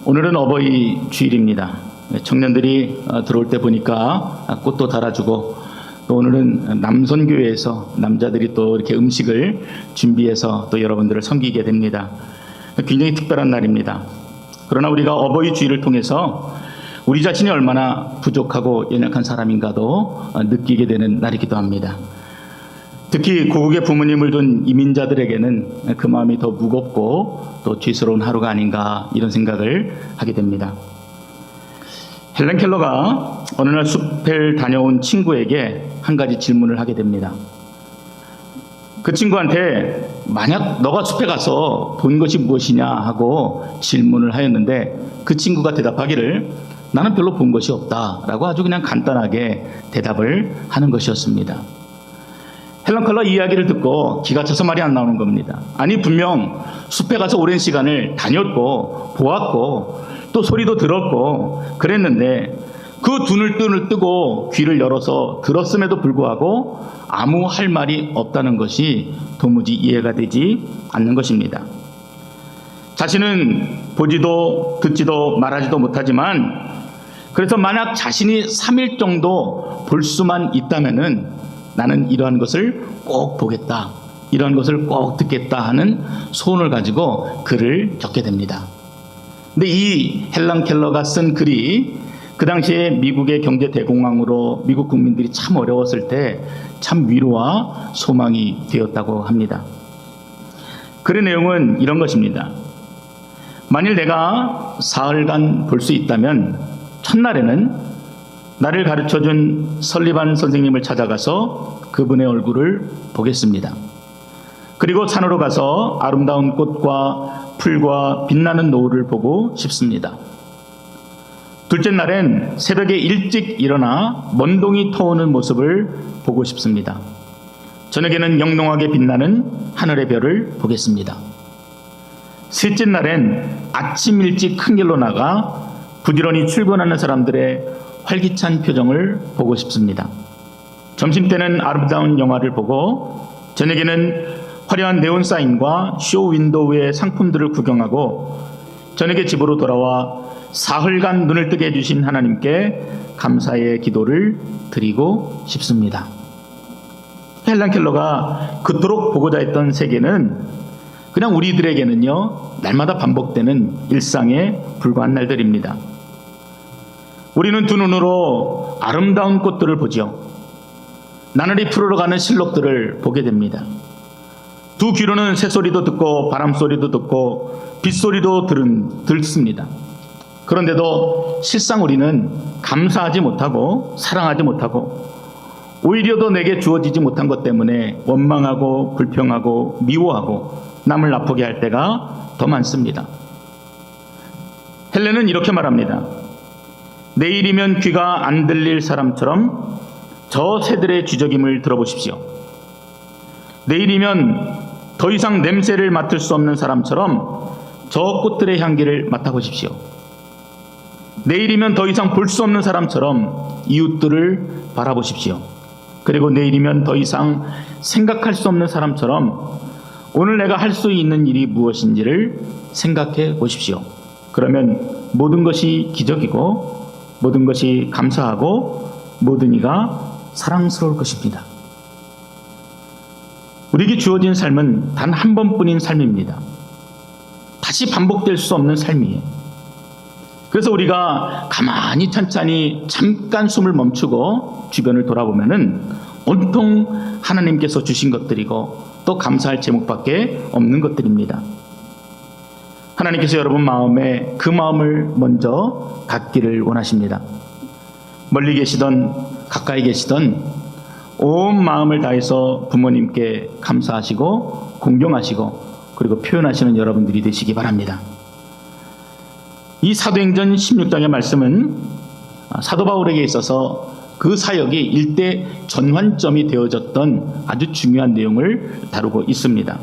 오늘은 어버이 주일입니다. 청년들이 들어올 때 보니까 꽃도 달아주고, 또 오늘은 남선교회에서 남자들이 또 이렇게 음식을 준비해서 또 여러분들을 섬기게 됩니다. 굉장히 특별한 날입니다. 그러나 우리가 어버이 주일을 통해서 우리 자신이 얼마나 부족하고 연약한 사람인가도 느끼게 되는 날이기도 합니다. 특히 고국의 부모님을 둔 이민자들에게는 그 마음이 더 무겁고 또 죄스러운 하루가 아닌가, 이런 생각을 하게 됩니다. 헬렌 켈러가 어느 날 숲을 다녀온 친구에게 한 가지 질문을 하게 됩니다. 그 친구한테 만약 너가 숲에 가서 본 것이 무엇이냐 하고 질문을 하였는데, 그 친구가 대답하기를 나는 별로 본 것이 없다라고 아주 그냥 간단하게 대답을 하는 것이었습니다. 헬렌 켈러 이야기를 듣고 기가 차서 말이 안 나오는 겁니다. 아니, 분명 숲에 가서 오랜 시간을 다녔고 보았고 또 소리도 들었고 그랬는데, 그 눈을 뜨고 귀를 열어서 들었음에도 불구하고 아무 할 말이 없다는 것이 도무지 이해가 되지 않는 것입니다. 자신은 보지도 듣지도 말하지도 못하지만, 그래서 만약 자신이 3일 정도 볼 수만 있다면은 나는 이러한 것을 꼭 보겠다, 이러한 것을 꼭 듣겠다 하는 소원을 가지고 글을 적게 됩니다. 근데 이 헬렌 켈러가 쓴 글이 그 당시에 미국의 경제 대공황으로 미국 국민들이 참 어려웠을 때 참 위로와 소망이 되었다고 합니다. 글의 내용은 이런 것입니다. 만일 내가 사흘간 볼 수 있다면 첫날에는 나를 가르쳐준 설리반 선생님을 찾아가서 그분의 얼굴을 보겠습니다. 그리고 산으로 가서 아름다운 꽃과 풀과 빛나는 노을을 보고 싶습니다. 둘째 날엔 새벽에 일찍 일어나 먼동이 터오는 모습을 보고 싶습니다. 저녁에는 영롱하게 빛나는 하늘의 별을 보겠습니다. 셋째 날엔 아침 일찍 큰 길로 나가 부지런히 출근하는 사람들의 활기찬 표정을 보고 싶습니다. 점심때는 아름다운 영화를 보고, 저녁에는 화려한 네온 사인과 쇼 윈도우의 상품들을 구경하고, 저녁에 집으로 돌아와 사흘간 눈을 뜨게 해주신 하나님께 감사의 기도를 드리고 싶습니다. 헬렌 켈러가 그토록 보고자 했던 세계는 그냥 우리들에게는요, 날마다 반복되는 일상에 불과한 날들입니다. 우리는 두 눈으로 아름다운 꽃들을 보지요. 나날이 푸르러가는 실록들을 보게 됩니다. 두 귀로는 새소리도 듣고 바람소리도 듣고 빗소리도 듣습니다. 그런데도 실상 우리는 감사하지 못하고 사랑하지 못하고, 오히려 더 내게 주어지지 못한 것 때문에 원망하고 불평하고 미워하고 남을 아프게 할 때가 더 많습니다. 헬렌은 이렇게 말합니다. 내일이면 귀가 안 들릴 사람처럼 저 새들의 쥐저김을 들어보십시오. 내일이면 더 이상 냄새를 맡을 수 없는 사람처럼 저 꽃들의 향기를 맡아보십시오. 내일이면 더 이상 볼 수 없는 사람처럼 이웃들을 바라보십시오. 그리고 내일이면 더 이상 생각할 수 없는 사람처럼 오늘 내가 할 수 있는 일이 무엇인지를 생각해 보십시오. 그러면 모든 것이 기적이고 모든 것이 감사하고 모든 이가 사랑스러울 것입니다. 우리에게 주어진 삶은 단 한 번뿐인 삶입니다. 다시 반복될 수 없는 삶이에요. 그래서 우리가 가만히 찬찬히 잠깐 숨을 멈추고 주변을 돌아보면은 온통 하나님께서 주신 것들이고 또 감사할 제목밖에 없는 것들입니다. 하나님께서 여러분 마음에 그 마음을 먼저 갖기를 원하십니다. 멀리 계시던 가까이 계시던 온 마음을 다해서 부모님께 감사하시고 공경하시고 그리고 표현하시는 여러분들이 되시기 바랍니다. 이 사도행전 16장의 말씀은 사도 바울에게 있어서 그 사역이 일대 전환점이 되어졌던 아주 중요한 내용을 다루고 있습니다.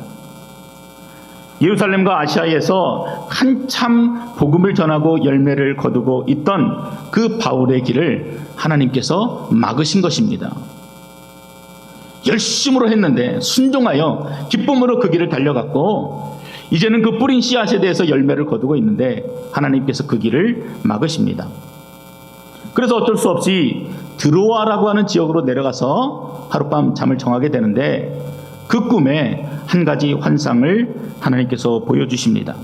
예루살렘과 아시아에서 한참 복음을 전하고 열매를 거두고 있던 그 바울의 길을 하나님께서 막으신 것입니다. 열심으로 했는데 순종하여 기쁨으로 그 길을 달려갔고 이제는 그 뿌린 씨앗에 대해서 열매를 거두고 있는데 하나님께서 그 길을 막으십니다. 그래서 어쩔 수 없이 드로아라고 하는 지역으로 내려가서 하룻밤 잠을 청하게 되는데 그 꿈에 한 가지 환상을 하나님께서 보여주십니다.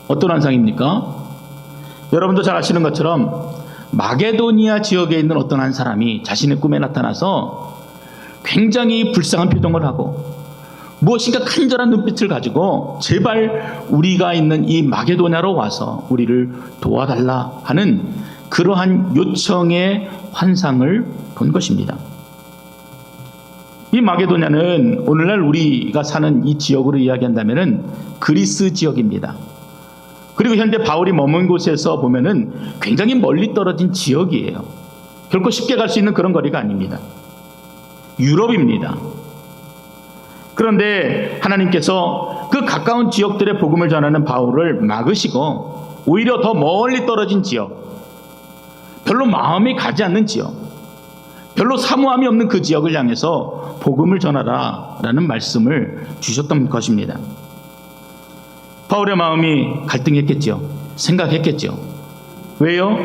어떤 환상입니까? 여러분도 잘 아시는 것처럼 마게도니아 지역에 있는 어떤 한 사람이 자신의 꿈에 나타나서 굉장히 불쌍한 표정을 하고 무엇인가 간절한 눈빛을 가지고 제발 우리가 있는 이 마게도냐로 와서 우리를 도와달라 하는 그러한 요청의 환상을 본 것입니다. 이 마게도냐는 오늘날 우리가 사는 이 지역으로 이야기한다면 그리스 지역입니다. 그리고 현재 바울이 머문 곳에서 보면은 굉장히 멀리 떨어진 지역이에요. 결코 쉽게 갈 수 있는 그런 거리가 아닙니다. 유럽입니다. 그런데 하나님께서 그 가까운 지역들의 복음을 전하는 바울을 막으시고 오히려 더 멀리 떨어진 지역, 별로 마음이 가지 않는 지역, 별로 사모함이 없는 그 지역을 향해서 복음을 전하라 라는 말씀을 주셨던 것입니다. 바울의 마음이 갈등했겠죠. 생각했겠죠. 왜요?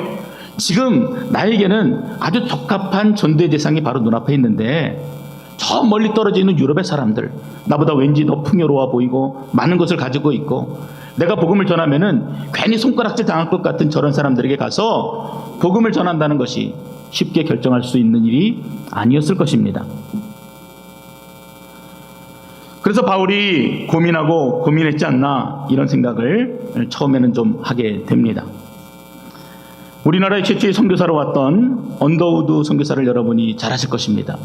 지금 나에게는 아주 적합한 전도의 대상이 바로 눈앞에 있는데 저 멀리 떨어져 있는 유럽의 사람들, 나보다 왠지 더 풍요로워 보이고 많은 것을 가지고 있고 내가 복음을 전하면은 괜히 손가락질 당할 것 같은 저런 사람들에게 가서 복음을 전한다는 것이 쉽게 결정할 수 있는 일이 아니었을 것입니다. 그래서 바울이 고민하고 고민했지 않나 이런 생각을 처음에는 좀 하게 됩니다. 우리나라의 최초의 선교사로 왔던 언더우드 선교사를 여러분이 잘 아실 것입니다.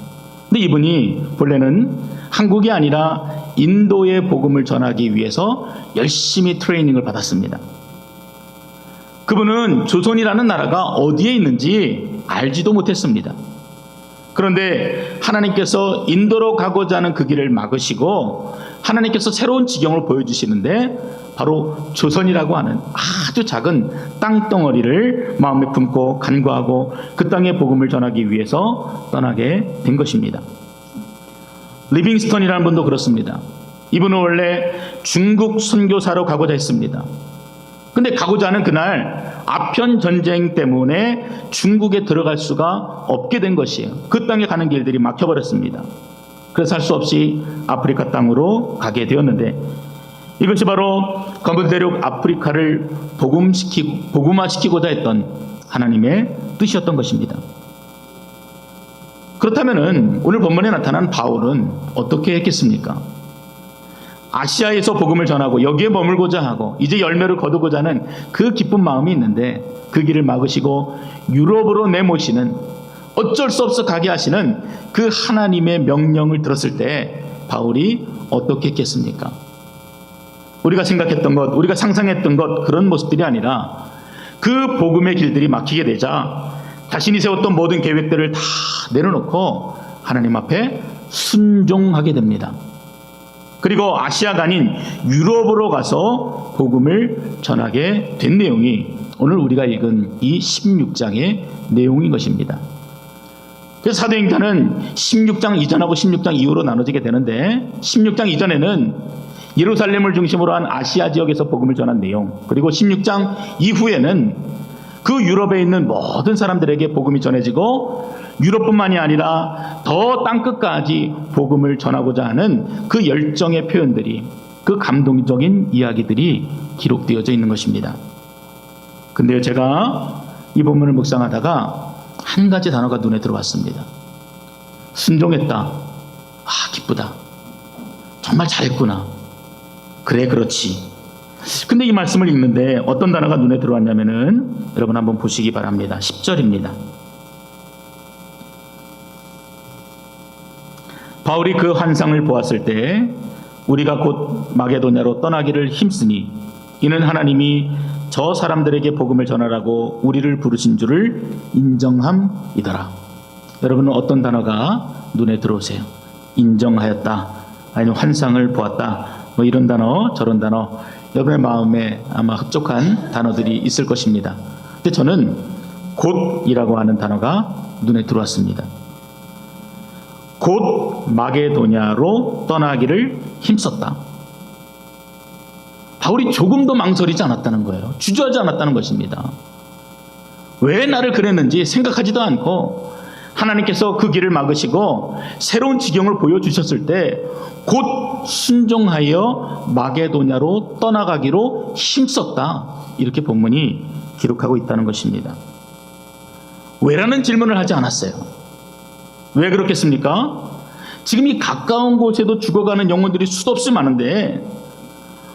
근데 이분이 본래는 한국이 아니라 인도의 복음을 전하기 위해서 열심히 트레이닝을 받았습니다. 그분은 조선이라는 나라가 어디에 있는지 알지도 못했습니다. 그런데 하나님께서 인도로 가고자 하는 그 길을 막으시고 하나님께서 새로운 지경을 보여주시는데 바로 조선이라고 하는 아주 작은 땅덩어리를 마음에 품고 간구하고 그 땅의 복음을 전하기 위해서 떠나게 된 것입니다. 리빙스턴이라는 분도 그렇습니다. 이분은 원래 중국 선교사로 가고자 했습니다. 근데 가고자 하는 그날 아편 전쟁 때문에 중국에 들어갈 수가 없게 된 것이에요. 그 땅에 가는 길들이 막혀버렸습니다. 그래서 할 수 없이 아프리카 땅으로 가게 되었는데 이것이 바로 검은 대륙 아프리카를 복음화시키고자 했던 하나님의 뜻이었던 것입니다. 그렇다면 오늘 본문에 나타난 바울은 어떻게 했겠습니까? 아시아에서 복음을 전하고 여기에 머물고자 하고 이제 열매를 거두고자 하는 그 기쁜 마음이 있는데 그 길을 막으시고 유럽으로 내모시는 어쩔 수 없어 가게 하시는 그 하나님의 명령을 들었을 때 바울이 어떻게 했겠습니까? 우리가 생각했던 것, 우리가 상상했던 것 그런 모습들이 아니라 그 복음의 길들이 막히게 되자 자신이 세웠던 모든 계획들을 다 내려놓고 하나님 앞에 순종하게 됩니다. 그리고 아시아가 아닌 유럽으로 가서 복음을 전하게 된 내용이 오늘 우리가 읽은 이 16장의 내용인 것입니다. 그래서 사도행전은 16장 이전하고 16장 이후로 나눠지게 되는데 16장 이전에는 예루살렘을 중심으로 한 아시아 지역에서 복음을 전한 내용, 그리고 16장 이후에는 그 유럽에 있는 모든 사람들에게 복음이 전해지고 유럽뿐만이 아니라 더 땅끝까지 복음을 전하고자 하는 그 열정의 표현들이, 그 감동적인 이야기들이 기록되어져 있는 것입니다. 근데요, 제가 이 본문을 묵상하다가 한 가지 단어가 눈에 들어왔습니다. 순종했다. 아, 기쁘다. 정말 잘했구나. 그래, 그렇지. 근데 이 말씀을 읽는데 어떤 단어가 눈에 들어왔냐면은 여러분 한번 보시기 바랍니다. 10절입니다. 바울이 그 환상을 보았을 때 우리가 곧 마게도냐로 떠나기를 힘쓰니 이는 하나님이 저 사람들에게 복음을 전하라고 우리를 부르신 줄을 인정함이더라. 여러분은 어떤 단어가 눈에 들어오세요? 인정하였다, 아니면 환상을 보았다, 뭐 이런 단어 저런 단어 여러분의 마음에 아마 흡족한 단어들이 있을 것입니다. 근데 저는 곧이라고 하는 단어가 눈에 들어왔습니다. 곧 마게도냐로 떠나기를 힘썼다. 바울이 조금도 망설이지 않았다는 거예요. 주저하지 않았다는 것입니다. 왜 나를 그랬는지 생각하지도 않고 하나님께서 그 길을 막으시고 새로운 지경을 보여주셨을 때 곧 순종하여 마게도냐로 떠나가기로 힘썼다. 이렇게 본문이 기록하고 있다는 것입니다. 왜라는 질문을 하지 않았어요. 왜 그렇겠습니까? 지금 이 가까운 곳에도 죽어가는 영혼들이 수도 없이 많은데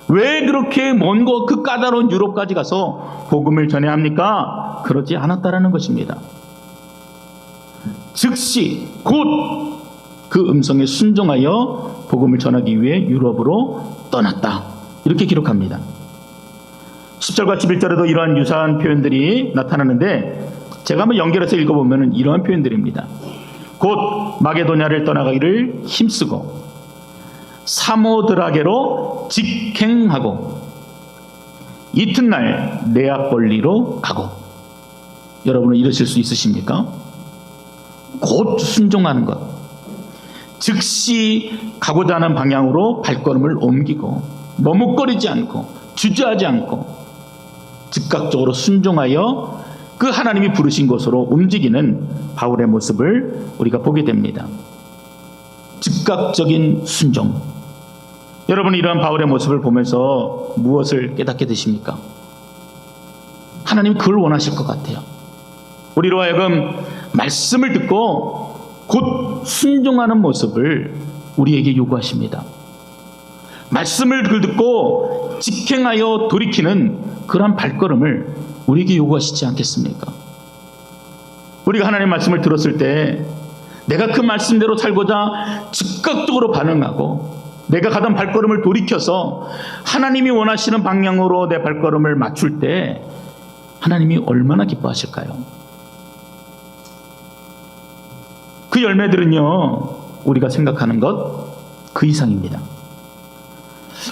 왜 그렇게 먼 곳 그 까다로운 유럽까지 가서 복음을 전해야 합니까? 그러지 않았다라는 것입니다. 즉시 곧 그 음성에 순종하여 복음을 전하기 위해 유럽으로 떠났다. 이렇게 기록합니다. 10절과 11절에도 이러한 유사한 표현들이 나타나는데 제가 한번 연결해서 읽어보면 이러한 표현들입니다. 곧 마게도냐를 떠나가기를 힘쓰고 사모드라게로 직행하고 이튿날 네아폴리로 가고. 여러분은 이러실 수 있으십니까? 곧 순종하는 것, 즉시 가고자 하는 방향으로 발걸음을 옮기고 머뭇거리지 않고 주저하지 않고 즉각적으로 순종하여 그 하나님이 부르신 곳으로 움직이는 바울의 모습을 우리가 보게 됩니다. 즉각적인 순종. 여러분, 이러한 바울의 모습을 보면서 무엇을 깨닫게 되십니까? 하나님 그걸 원하실 것 같아요. 우리로 하여금 말씀을 듣고 곧 순종하는 모습을 우리에게 요구하십니다. 말씀을 듣고 직행하여 돌이키는 그러한 발걸음을 우리에게 요구하시지 않겠습니까? 우리가 하나님의 말씀을 들었을 때 내가 그 말씀대로 살고자 즉각적으로 반응하고 내가 가던 발걸음을 돌이켜서 하나님이 원하시는 방향으로 내 발걸음을 맞출 때 하나님이 얼마나 기뻐하실까요? 그 열매들은요, 우리가 생각하는 것 그 이상입니다.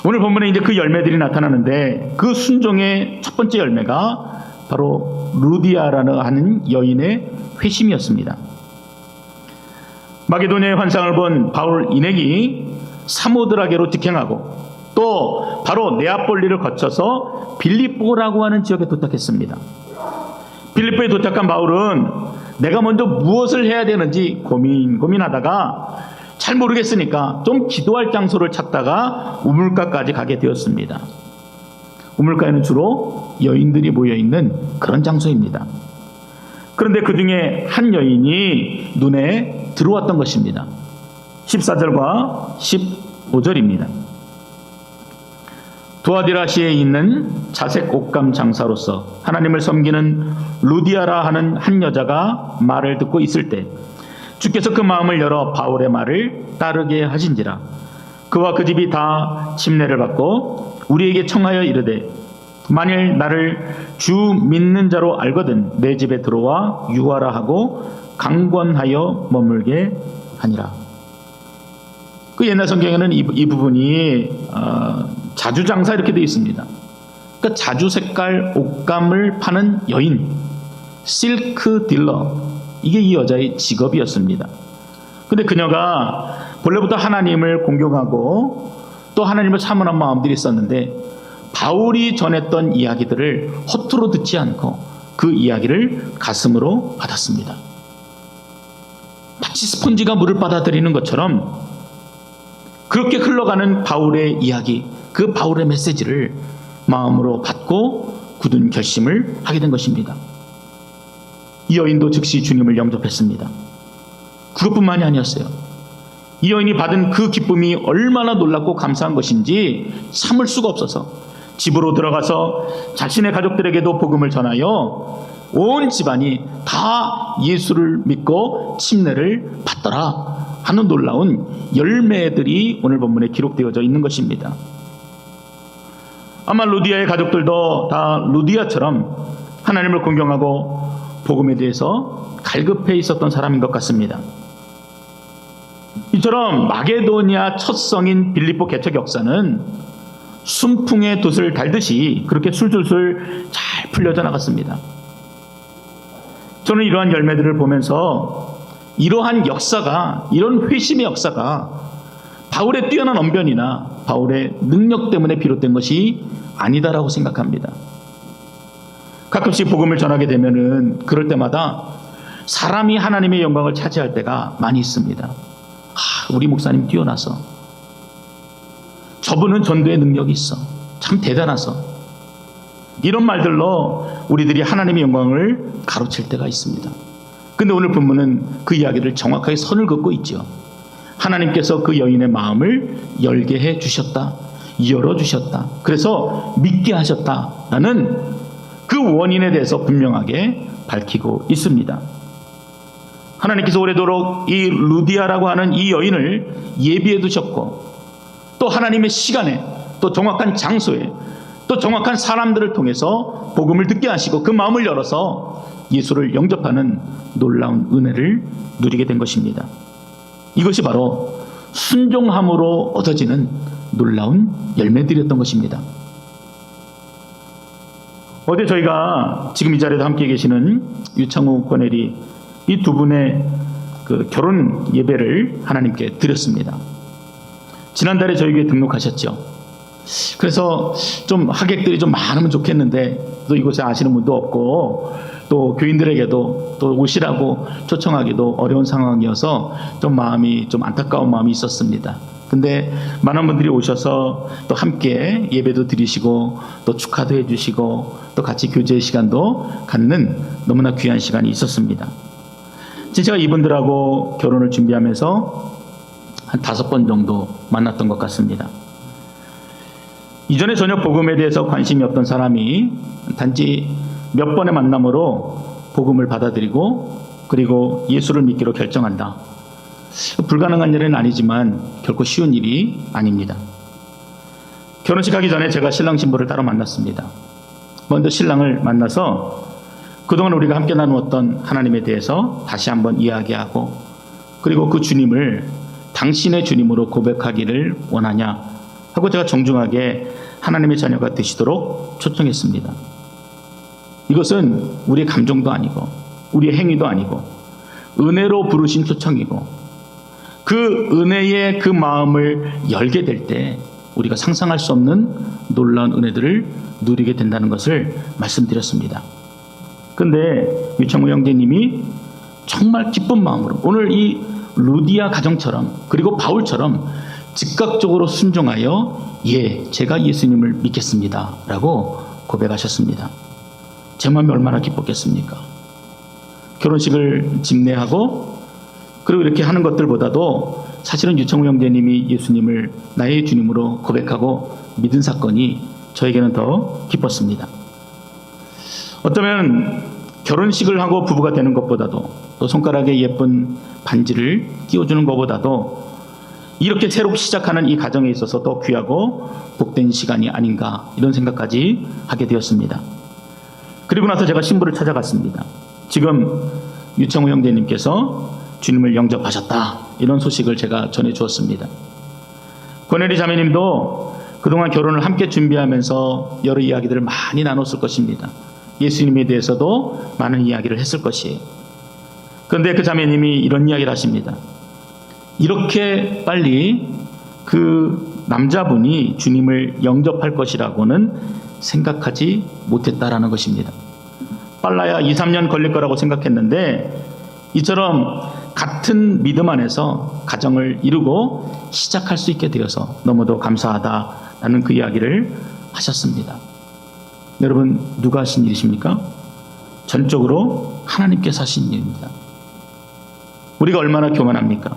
오늘 본문에 이제 그 열매들이 나타나는데 그 순종의 첫 번째 열매가 바로 루디아라는 하는 여인의 회심이었습니다. 마게도냐의 환상을 본 바울 일행이 사모드라게로 직행하고 또 바로 네아폴리를 거쳐서 빌립보라고 하는 지역에 도착했습니다. 빌립보에 도착한 바울은 내가 먼저 무엇을 해야 되는지 고민하다가 잘 모르겠으니까 좀 기도할 장소를 찾다가 우물가까지 가게 되었습니다. 우물가에는 주로 여인들이 모여있는 그런 장소입니다. 그런데 그 중에 한 여인이 눈에 들어왔던 것입니다. 14절과 15절입니다. 두아디라시에 있는 자색 옷감 장사로서 하나님을 섬기는 루디아라 하는 한 여자가 말을 듣고 있을 때 주께서 그 마음을 열어 바울의 말을 따르게 하신지라. 그와 그 집이 다 침례를 받고 우리에게 청하여 이르되 만일 나를 주 믿는 자로 알거든 내 집에 들어와 유하라 하고 강권하여 머물게 하니라. 그 옛날 성경에는 이 부분이 자주장사 이렇게 되어 있습니다. 그러니까 자주 색깔 옷감을 파는 여인, 실크 딜러, 이게 이 여자의 직업이었습니다. 근데 그녀가 본래부터 하나님을 공경하고 또 하나님을 사모하는 마음들이 있었는데 바울이 전했던 이야기들을 허투루 듣지 않고 그 이야기를 가슴으로 받았습니다. 마치 스펀지가 물을 받아들이는 것처럼 그렇게 흘러가는 바울의 이야기, 그 바울의 메시지를 마음으로 받고 굳은 결심을 하게 된 것입니다. 이 여인도 즉시 주님을 영접했습니다. 그것뿐만이 아니었어요. 이 여인이 받은 그 기쁨이 얼마나 놀랍고 감사한 것인지 참을 수가 없어서 집으로 들어가서 자신의 가족들에게도 복음을 전하여 온 집안이 다 예수를 믿고 침례를 받더라 하는 놀라운 열매들이 오늘 본문에 기록되어져 있는 것입니다. 아마 루디아의 가족들도 다 루디아처럼 하나님을 공경하고 복음에 대해서 갈급해 있었던 사람인 것 같습니다. 이처럼 마게도니아 첫 성인 빌립보 개척 역사는 순풍의 돛을 달듯이 그렇게 술술술 잘 풀려져 나갔습니다. 저는 이러한 열매들을 보면서 이러한 역사가, 이런 회심의 역사가 바울의 뛰어난 언변이나 바울의 능력 때문에 비롯된 것이 아니다라고 생각합니다. 가끔씩 복음을 전하게 되면은 그럴 때마다 사람이 하나님의 영광을 차지할 때가 많이 있습니다. 우리 목사님 뛰어나서, 저분은 전도의 능력이 있어, 참 대단해서, 이런 말들로 우리들이 하나님의 영광을 가로챌 때가 있습니다. 근데 오늘 본문은 그 이야기를 정확하게 선을 긋고 있죠. 하나님께서 그 여인의 마음을 열게 해 주셨다, 열어주셨다, 그래서 믿게 하셨다라는 그 원인에 대해서 분명하게 밝히고 있습니다. 하나님께서 오래도록 이 루디아라고 하는 이 여인을 예비해 두셨고, 또 하나님의 시간에, 또 정확한 장소에, 또 정확한 사람들을 통해서 복음을 듣게 하시고 그 마음을 열어서 예수를 영접하는 놀라운 은혜를 누리게 된 것입니다. 이것이 바로 순종함으로 얻어지는 놀라운 열매들이었던 것입니다. 어제 저희가 지금 이 자리에도 함께 계시는 유창우 권혜리 이 두 분의 그 결혼 예배를 하나님께 드렸습니다. 지난달에 저희 교회에 등록하셨죠. 그래서 좀 하객들이 좀 많으면 좋겠는데 또 이곳에 아시는 분도 없고 또 교인들에게도 또 오시라고 초청하기도 어려운 상황이어서 좀 마음이 좀 안타까운 마음이 있었습니다. 근데 많은 분들이 오셔서 또 함께 예배도 드리시고 또 축하도 해주시고 또 같이 교제의 시간도 갖는 너무나 귀한 시간이 있었습니다. 제가 이분들하고 결혼을 준비하면서 한 5번 정도 만났던 것 같습니다. 이전에 전혀 복음에 대해서 관심이 없던 사람이 단지 몇 번의 만남으로 복음을 받아들이고 그리고 예수를 믿기로 결정한다. 불가능한 일은 아니지만 결코 쉬운 일이 아닙니다. 결혼식 하기 전에 제가 신랑 신부를 따로 만났습니다. 먼저 신랑을 만나서 그동안 우리가 함께 나누었던 하나님에 대해서 다시 한번 이야기하고 그리고 그 주님을 당신의 주님으로 고백하기를 원하냐 하고 제가 정중하게 하나님의 자녀가 되시도록 초청했습니다. 이것은 우리의 감정도 아니고 우리의 행위도 아니고 은혜로 부르신 초청이고 그 은혜의 그 마음을 열게 될 때 우리가 상상할 수 없는 놀라운 은혜들을 누리게 된다는 것을 말씀드렸습니다. 근데 유창우 형제님이 정말 기쁜 마음으로 오늘 이 루디아 가정처럼 그리고 바울처럼 즉각적으로 순종하여 제가 예수님을 믿겠습니다 라고 고백하셨습니다. 제 마음이 얼마나 기뻤겠습니까? 결혼식을 집례하고 그리고 이렇게 하는 것들보다도 사실은 유창우 형제님이 예수님을 나의 주님으로 고백하고 믿은 사건이 저에게는 더 기뻤습니다. 어쩌면 결혼식을 하고 부부가 되는 것보다도 또 손가락에 예쁜 반지를 끼워주는 것보다도 이렇게 새롭게 시작하는 이 가정에 있어서 더 귀하고 복된 시간이 아닌가 이런 생각까지 하게 되었습니다. 그리고 나서 제가 신부를 찾아갔습니다. 지금 유창우 형제님께서 주님을 영접하셨다 이런 소식을 제가 전해 주었습니다. 권혜리 자매님도 그동안 결혼을 함께 준비하면서 여러 이야기들을 많이 나눴을 것입니다. 예수님에 대해서도 많은 이야기를 했을 것이에요. 그런데 그 자매님이 이런 이야기를 하십니다. 이렇게 빨리 그 남자분이 주님을 영접할 것이라고는 생각하지 못했다라는 것입니다. 빨라야 2, 3년 걸릴 거라고 생각했는데 이처럼 같은 믿음 안에서 가정을 이루고 시작할 수 있게 되어서 너무도 감사하다라는 그 이야기를 하셨습니다. 여러분 누가 하신 일이십니까? 전적으로 하나님께서 하신 일입니다. 우리가 얼마나 교만합니까?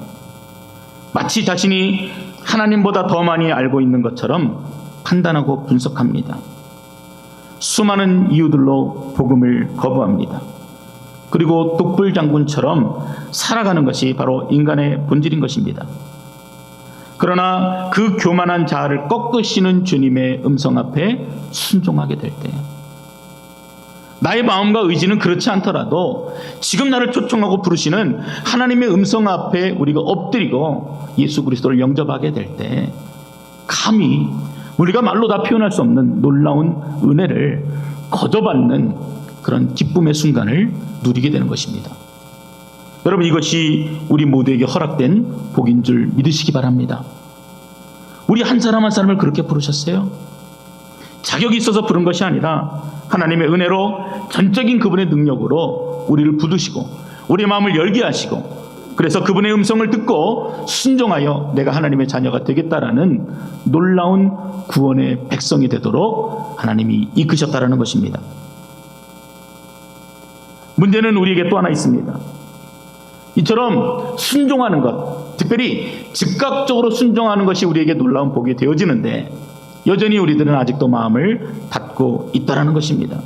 마치 자신이 하나님보다 더 많이 알고 있는 것처럼 판단하고 분석합니다. 수많은 이유들로 복음을 거부합니다. 그리고 독불장군처럼 살아가는 것이 바로 인간의 본질인 것입니다. 그러나 그 교만한 자아를 꺾으시는 주님의 음성 앞에 순종하게 될 때 나의 마음과 의지는 그렇지 않더라도 지금 나를 초청하고 부르시는 하나님의 음성 앞에 우리가 엎드리고 예수 그리스도를 영접하게 될 때 감히 우리가 말로 다 표현할 수 없는 놀라운 은혜를 거둬받는 그런 기쁨의 순간을 누리게 되는 것입니다. 여러분 이것이 우리 모두에게 허락된 복인 줄 믿으시기 바랍니다. 우리 한 사람 한 사람을 그렇게 부르셨어요. 자격이 있어서 부른 것이 아니라 하나님의 은혜로 전적인 그분의 능력으로 우리를 부르시고 우리의 마음을 열게 하시고, 그래서 그분의 음성을 듣고 순종하여 내가 하나님의 자녀가 되겠다라는 놀라운 구원의 백성이 되도록 하나님이 이끄셨다라는 것입니다. 문제는 우리에게 또 하나 있습니다. 이처럼 순종하는 것, 특별히 즉각적으로 순종하는 것이 우리에게 놀라운 복이 되어지는데 여전히 우리들은 아직도 마음을 닫고 있다라는 것입니다.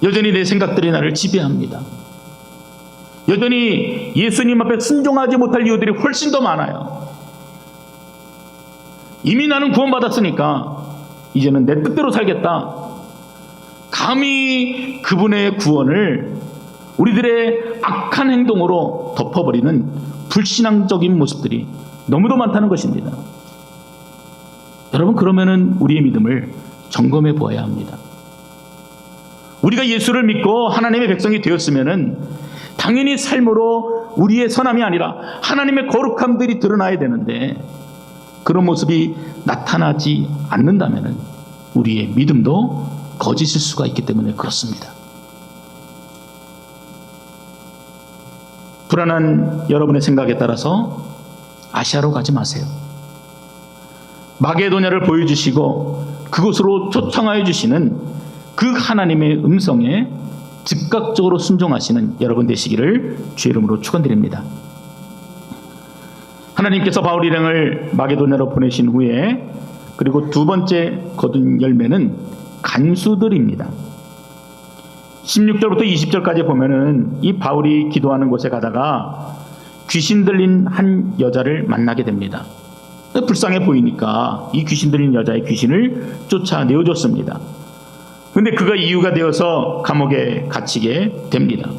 여전히 내 생각들이 나를 지배합니다. 여전히 예수님 앞에 순종하지 못할 이유들이 훨씬 더 많아요. 이미 나는 구원받았으니까 이제는 내 뜻대로 살겠다. 감히 그분의 구원을 우리들의 악한 행동으로 덮어버리는 불신앙적인 모습들이 너무도 많다는 것입니다. 여러분, 그러면은 우리의 믿음을 점검해 보아야 합니다. 우리가 예수를 믿고 하나님의 백성이 되었으면은 당연히 삶으로 우리의 선함이 아니라 하나님의 거룩함들이 드러나야 되는데 그런 모습이 나타나지 않는다면은 우리의 믿음도 거짓일 수가 있기 때문에 그렇습니다. 불안한 여러분의 생각에 따라서 아시아로 가지 마세요. 마게도냐를 보여주시고 그곳으로 초청하여 주시는 그 하나님의 음성에 즉각적으로 순종하시는 여러분 되시기를 주의 이름으로 축원드립니다. 하나님께서 바울 일행을 마게도냐로 보내신 후에 그리고 두 번째 거둔 열매는 간수들입니다. 16절부터 20절까지 보면은 이 바울이 기도하는 곳에 가다가 귀신 들린 한 여자를 만나게 됩니다. 불쌍해 보이니까 이 귀신 들린 여자의 귀신을 쫓아내어줬습니다. 그런데 그가 이유가 되어서 감옥에 갇히게 됩니다.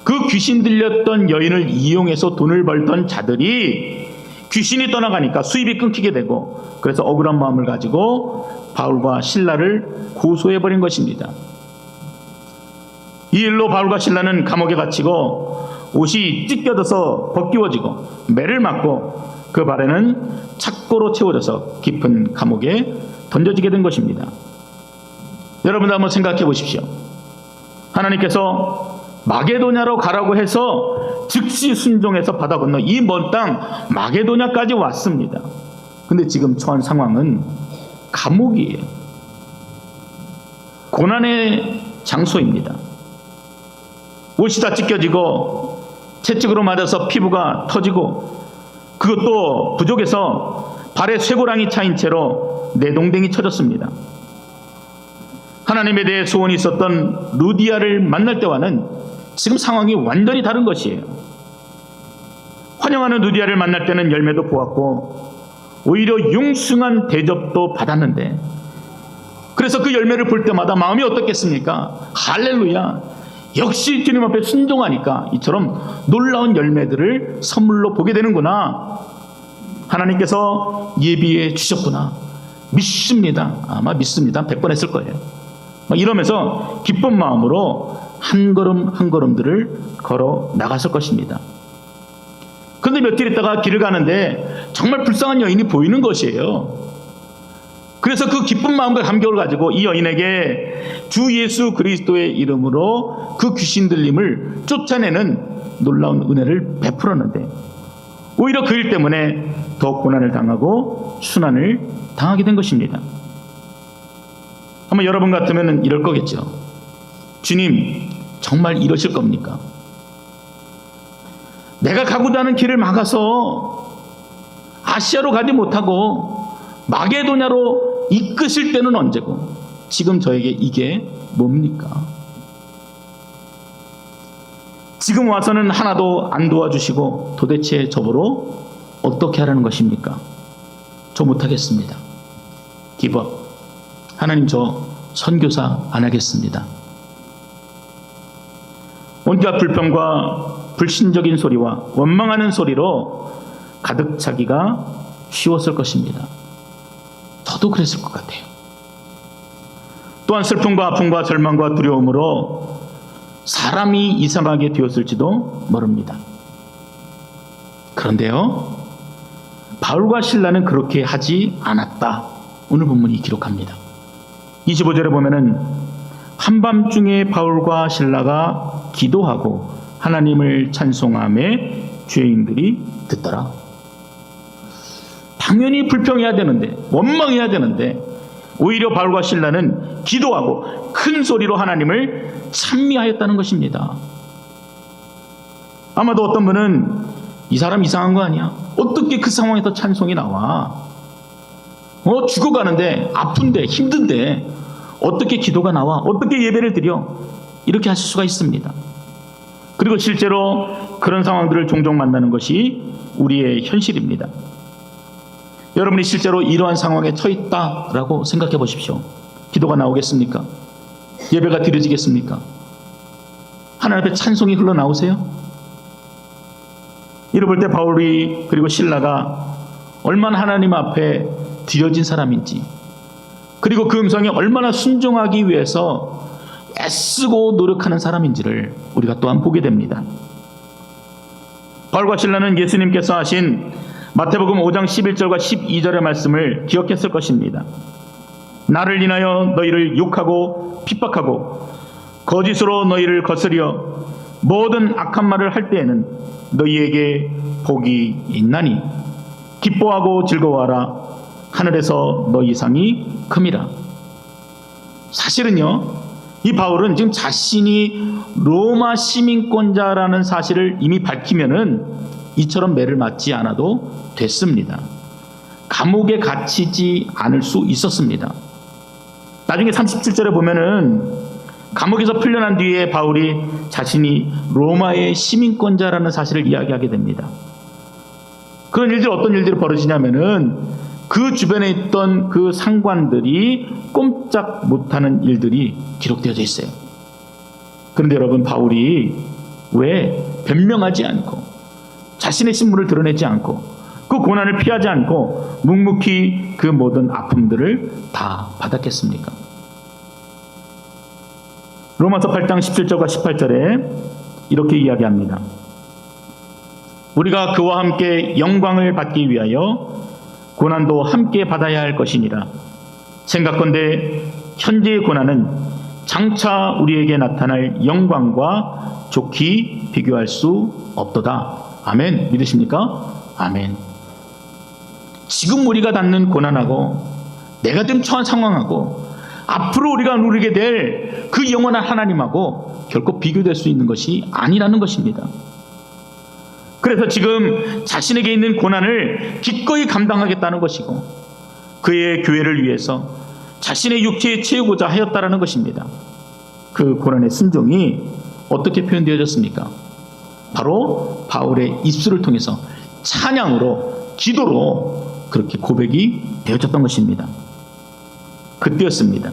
그 귀신 들렸던 여인을 이용해서 돈을 벌던 자들이 귀신이 떠나가니까 수입이 끊기게 되고, 그래서 억울한 마음을 가지고 바울과 실라를 고소해버린 것입니다. 이 일로 바울과 실라는 감옥에 갇히고 옷이 찢겨져서 벗기워지고 매를 맞고 그 발에는 착고로 채워져서 깊은 감옥에 던져지게 된 것입니다. 여러분도 한번 생각해 보십시오. 하나님께서 마게도냐로 가라고 해서 즉시 순종해서 바다 건너 이 먼 땅 마게도냐까지 왔습니다. 근데 지금 처한 상황은 감옥이에요. 고난의 장소입니다. 옷이 다 찢겨지고 채찍으로 맞아서 피부가 터지고, 그것도 부족해서 발에 쇠고랑이 차인 채로 내동댕이 쳐졌습니다. 하나님에 대해 소원이 있었던 루디아를 만날 때와는 지금 상황이 완전히 다른 것이에요. 환영하는 루디아를 만날 때는 열매도 보았고 오히려 융숭한 대접도 받았는데, 그래서 그 열매를 볼 때마다 마음이 어떻겠습니까? 할렐루야, 역시 주님 앞에 순종하니까 이처럼 놀라운 열매들을 선물로 보게 되는구나, 하나님께서 예비해 주셨구나, 믿습니다, 아마 믿습니다, 100번 했을 거예요. 이러면서 기쁜 마음으로 한 걸음 한 걸음들을 걸어 나갔을 것입니다. 그런데 며칠 있다가 길을 가는데 정말 불쌍한 여인이 보이는 것이에요. 그래서 그 기쁜 마음과 감격을 가지고 이 여인에게 주 예수 그리스도의 이름으로 그 귀신 들림을 쫓아내는 놀라운 은혜를 베풀었는데, 오히려 그 일 때문에 더 고난을 당하고 순환을 당하게 된 것입니다. 아마 여러분 같으면 이럴 거겠죠. 주님, 정말 이러실 겁니까? 내가 가고자 하는 길을 막아서 아시아로 가지 못하고 마게도냐로 이끄실 때는 언제고 지금 저에게 이게 뭡니까? 지금 와서는 하나도 안 도와주시고 도대체 저보러 어떻게 하라는 것입니까? 저 못하겠습니다. 기법. 하나님, 저 선교사 안 하겠습니다. 온갖 불평과 불신적인 소리와 원망하는 소리로 가득 차기가 쉬웠을 것입니다. 저도 그랬을 것 같아요. 또한 슬픔과 아픔과 절망과 두려움으로 사람이 이상하게 되었을지도 모릅니다. 그런데요, 바울과 신라는 그렇게 하지 않았다. 오늘 본문이 기록합니다. 25절에 보면은 한밤중에 바울과 신라가 기도하고 하나님을 찬송하며 죄인들이 듣더라. 당연히 불평해야 되는데, 원망해야 되는데, 오히려 바울과 신라는 기도하고 큰 소리로 하나님을 찬미하였다는 것입니다. 아마도 어떤 분은 이 사람 이상한 거 아니야? 어떻게 그 상황에서 찬송이 나와? 죽어가는데, 아픈데, 힘든데 어떻게 기도가 나와? 어떻게 예배를 드려? 이렇게 하실 수가 있습니다. 그리고 실제로 그런 상황들을 종종 만나는 것이 우리의 현실입니다. 여러분이 실제로 이러한 상황에 처해 있다라고 생각해 보십시오. 기도가 나오겠습니까? 예배가 드려지겠습니까? 하나님 앞에 찬송이 흘러나오세요? 이를 볼 때 바울이 그리고 신라가 얼마나 하나님 앞에 드려진 사람인지, 그리고 그 음성에 얼마나 순종하기 위해서 애쓰고 노력하는 사람인지를 우리가 또한 보게 됩니다. 바울과 신라는 예수님께서 하신 마태복음 5장 11절과 12절의 말씀을 기억했을 것입니다. 나를 인하여 너희를 욕하고 핍박하고 거짓으로 너희를 거스려 모든 악한 말을 할 때에는 너희에게 복이 있나니 기뻐하고 즐거워하라. 하늘에서 너희 상이 큼이라. 사실은요, 이 바울은 지금 자신이 로마 시민권자라는 사실을 이미 밝히면은 이처럼 매를 맞지 않아도 됐습니다. 감옥에 갇히지 않을 수 있었습니다. 나중에 37절에 보면은 감옥에서 풀려난 뒤에 바울이 자신이 로마의 시민권자라는 사실을 이야기하게 됩니다. 그런 일들이 어떤 일들이 벌어지냐면은 그 주변에 있던 그 상관들이 꼼짝 못하는 일들이 기록되어져 있어요. 그런데 여러분, 바울이 왜 변명하지 않고 자신의 신분을 드러내지 않고 그 고난을 피하지 않고 묵묵히 그 모든 아픔들을 다 받았겠습니까? 로마서 8장 17절과 18절에 이렇게 이야기합니다. 우리가 그와 함께 영광을 받기 위하여 고난도 함께 받아야 할 것이니라. 생각건대 현재의 고난은 장차 우리에게 나타날 영광과 좋게 비교할 수 없도다. 아멘. 믿으십니까? 아멘. 지금 우리가 받는 고난하고 내가 지금 처한 상황하고 앞으로 우리가 누리게 될 그 영원한 하나님하고 결코 비교될 수 있는 것이 아니라는 것입니다. 그래서 지금 자신에게 있는 고난을 기꺼이 감당하겠다는 것이고 그의 교회를 위해서 자신의 육체에 채우고자 하였다라는 것입니다. 그 고난의 순종이 어떻게 표현되어졌습니까? 바로 바울의 입술을 통해서 찬양으로, 기도로 그렇게 고백이 되어졌던 것입니다. 그때였습니다.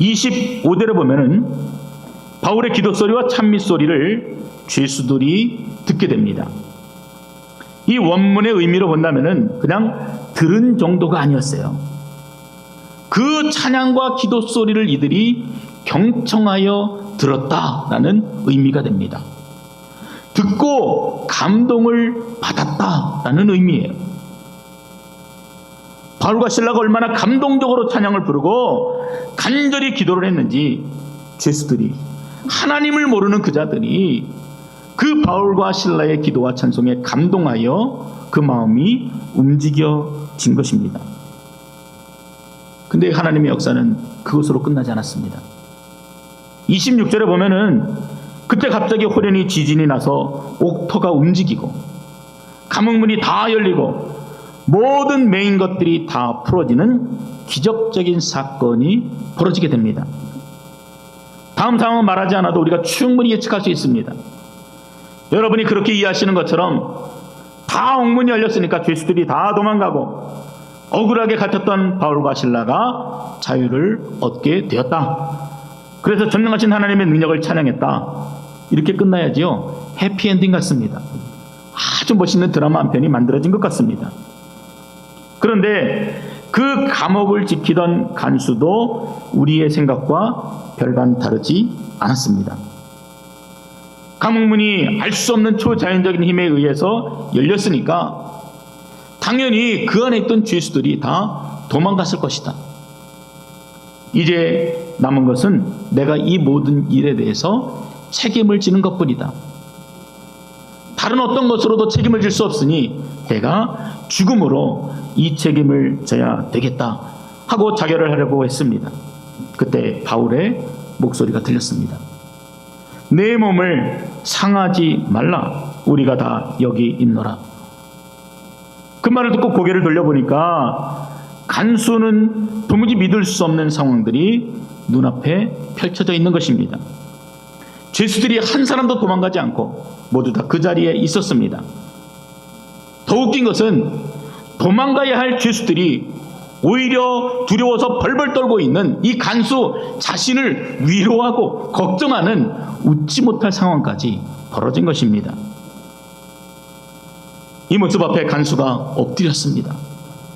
25절에 보면은 바울의 기도 소리와 찬미 소리를 죄수들이 듣게 됩니다. 이 원문의 의미로 본다면은 그냥 들은 정도가 아니었어요. 그 찬양과 기도 소리를 이들이 경청하여 들었다라는 의미가 됩니다. 듣고 감동을 받았다라는 의미예요. 바울과 신라가 얼마나 감동적으로 찬양을 부르고 간절히 기도를 했는지 죄수들이, 하나님을 모르는 그 자들이 그 바울과 신라의 기도와 찬송에 감동하여 그 마음이 움직여진 것입니다. 근데 하나님의 역사는 그것으로 끝나지 않았습니다. 26절에 보면은 그때 갑자기 호련히 지진이 나서 옥터가 움직이고 감옥문이 다 열리고 모든 매인 것들이 다 풀어지는 기적적인 사건이 벌어지게 됩니다. 다음 상황은 말하지 않아도 우리가 충분히 예측할 수 있습니다. 여러분이 그렇게 이해하시는 것처럼 다 옥문이 열렸으니까 죄수들이 다 도망가고 억울하게 갇혔던 바울과 신라가 자유를 얻게 되었다. 그래서 전능하신 하나님의 능력을 찬양했다. 이렇게 끝나야지요. 해피엔딩 같습니다. 아주 멋있는 드라마 한 편이 만들어진 것 같습니다. 그런데 그 감옥을 지키던 간수도 우리의 생각과 별반 다르지 않았습니다. 감옥문이 알 수 없는 초자연적인 힘에 의해서 열렸으니까 당연히 그 안에 있던 죄수들이 다 도망갔을 것이다. 이제 남은 것은 내가 이 모든 일에 대해서 책임을 지는 것뿐이다. 다른 어떤 것으로도 책임을 질 수 없으니 내가 죽음으로 이 책임을 져야 되겠다 하고 자결을 하려고 했습니다. 그때 바울의 목소리가 들렸습니다. 내 몸을 상하지 말라. 우리가 다 여기 있노라. 그 말을 듣고 고개를 돌려보니까 간수는 도무지 믿을 수 없는 상황들이 눈앞에 펼쳐져 있는 것입니다. 죄수들이 한 사람도 도망가지 않고 모두 다 그 자리에 있었습니다. 더 웃긴 것은 도망가야 할 죄수들이 오히려 두려워서 벌벌 떨고 있는 이 간수 자신을 위로하고 걱정하는 웃지 못할 상황까지 벌어진 것입니다. 이 모습 앞에 간수가 엎드렸습니다.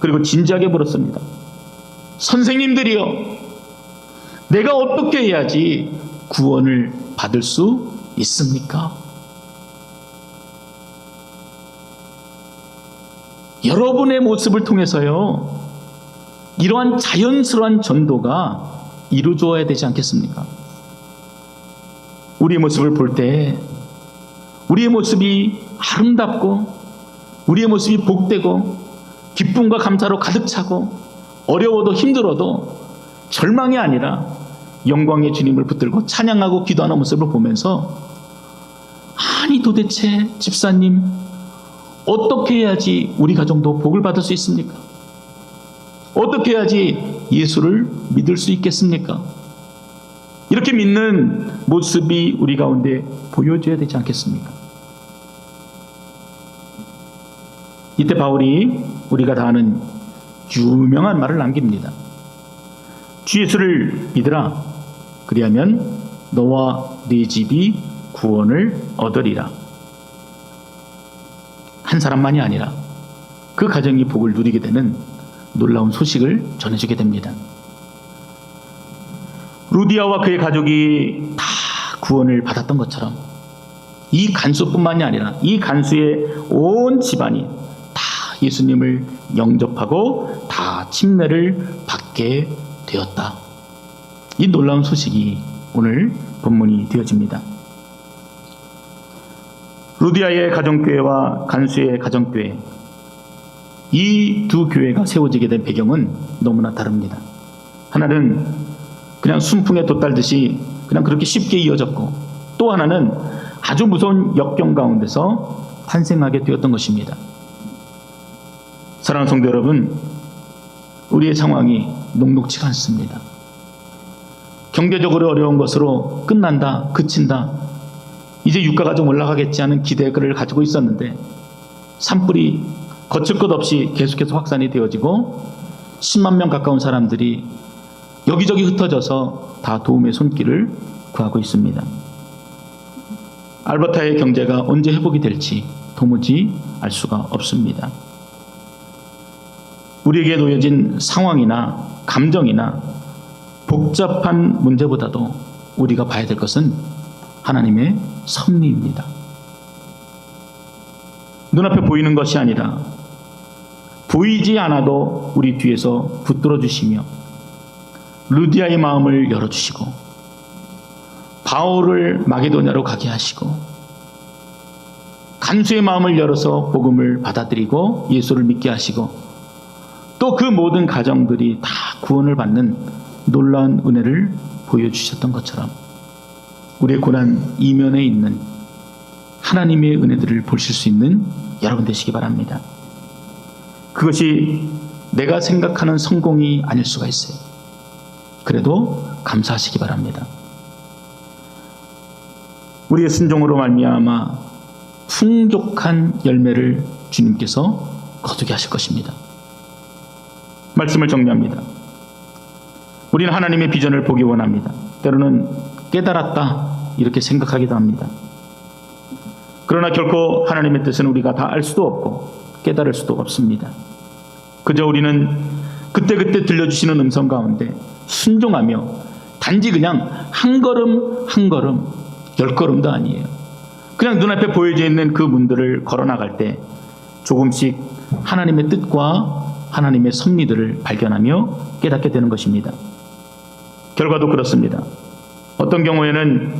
그리고 진지하게 물었습니다. 선생님들이여, 내가 어떻게 해야지 구원을 받을 수 있습니까? 여러분의 모습을 통해서요, 이러한 자연스러운 전도가 이루어져야 되지 않겠습니까? 우리의 모습을 볼 때 우리의 모습이 아름답고 우리의 모습이 복되고 기쁨과 감사로 가득 차고 어려워도 힘들어도 절망이 아니라 영광의 주님을 붙들고 찬양하고 기도하는 모습을 보면서, 아니 도대체 집사님, 어떻게 해야지 우리 가정도 복을 받을 수 있습니까? 어떻게 해야지 예수를 믿을 수 있겠습니까? 이렇게 믿는 모습이 우리 가운데 보여져야 되지 않겠습니까? 이때 바울이 우리가 다 아는 유명한 말을 남깁니다. 주 예수를 믿으라. 그리하면 너와 네 집이 구원을 얻으리라. 한 사람만이 아니라 그 가정이 복을 누리게 되는 놀라운 소식을 전해주게 됩니다. 루디아와 그의 가족이 다 구원을 받았던 것처럼 이 간수뿐만이 아니라 이 간수의 온 집안이 다 예수님을 영접하고 다 침례를 받게 되었다. 이 놀라운 소식이 오늘 본문이 되어집니다. 루디아의 가정교회와 간수의 가정교회, 이 두 교회가 세워지게 된 배경은 너무나 다릅니다. 하나는 그냥 순풍에 돛달듯이 그냥 그렇게 쉽게 이어졌고, 또 하나는 아주 무서운 역경 가운데서 탄생하게 되었던 것입니다. 사랑하는 성도 여러분, 우리의 상황이 녹록치가 않습니다. 경제적으로 어려운 것으로 끝난다, 그친다, 이제 유가가 좀 올라가겠지 하는 기대를 가지고 있었는데 산불이 거칠 것 없이 계속해서 확산이 되어지고 10만 명 가까운 사람들이 여기저기 흩어져서 다 도움의 손길을 구하고 있습니다. 알버타의 경제가 언제 회복이 될지 도무지 알 수가 없습니다. 우리에게 놓여진 상황이나 감정이나 복잡한 문제보다도 우리가 봐야 될 것은 하나님의 섭리입니다. 눈앞에 보이는 것이 아니라 보이지 않아도 우리 뒤에서 붙들어 주시며 루디아의 마음을 열어주시고 바울을 마게도냐로 가게 하시고 간수의 마음을 열어서 복음을 받아들이고 예수를 믿게 하시고 또 그 모든 가정들이 다 구원을 받는 놀라운 은혜를 보여주셨던 것처럼 우리의 고난 이면에 있는 하나님의 은혜들을 보실 수 있는 여러분 되시기 바랍니다. 그것이 내가 생각하는 성공이 아닐 수가 있어요. 그래도 감사하시기 바랍니다. 우리의 순종으로 말미암아 풍족한 열매를 주님께서 거두게 하실 것입니다. 말씀을 정리합니다. 우리는 하나님의 비전을 보기 원합니다. 때로는 깨달았다 이렇게 생각하기도 합니다. 그러나 결코 하나님의 뜻은 우리가 다 알 수도 없고 깨달을 수도 없습니다. 그저 우리는 그때그때 들려주시는 음성 가운데 순종하며 단지 그냥 한 걸음 한 걸음 10걸음도 아니에요. 그냥 눈앞에 보여져 있는 그 문들을 걸어 나갈 때 조금씩 하나님의 뜻과 하나님의 섭리들을 발견하며 깨닫게 되는 것입니다. 결과도 그렇습니다. 어떤 경우에는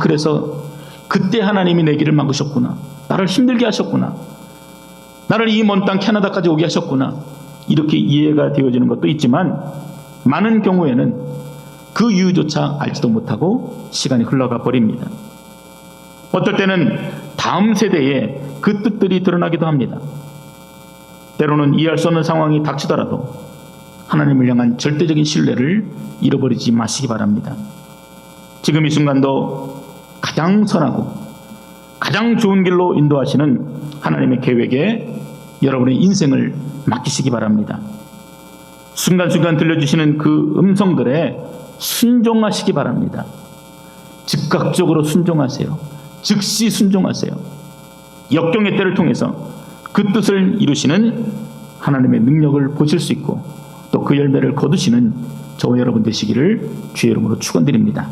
그래서 그때 하나님이 내 길을 막으셨구나. 나를 힘들게 하셨구나. 나를 이 먼 땅 캐나다까지 오게 하셨구나. 이렇게 이해가 되어지는 것도 있지만 많은 경우에는 그 이유조차 알지도 못하고 시간이 흘러가 버립니다. 어떨 때는 다음 세대에 그 뜻들이 드러나기도 합니다. 때로는 이해할 수 없는 상황이 닥치더라도 하나님을 향한 절대적인 신뢰를 잃어버리지 마시기 바랍니다. 지금 이 순간도 가장 선하고 가장 좋은 길로 인도하시는 하나님의 계획에 여러분의 인생을 맡기시기 바랍니다. 순간순간 들려주시는 그 음성들에 순종하시기 바랍니다. 즉각적으로 순종하세요. 즉시 순종하세요. 역경의 때를 통해서 그 뜻을 이루시는 하나님의 능력을 보실 수 있고 또 그 열매를 거두시는 저와 여러분 되시기를 주의 이름으로 축원드립니다.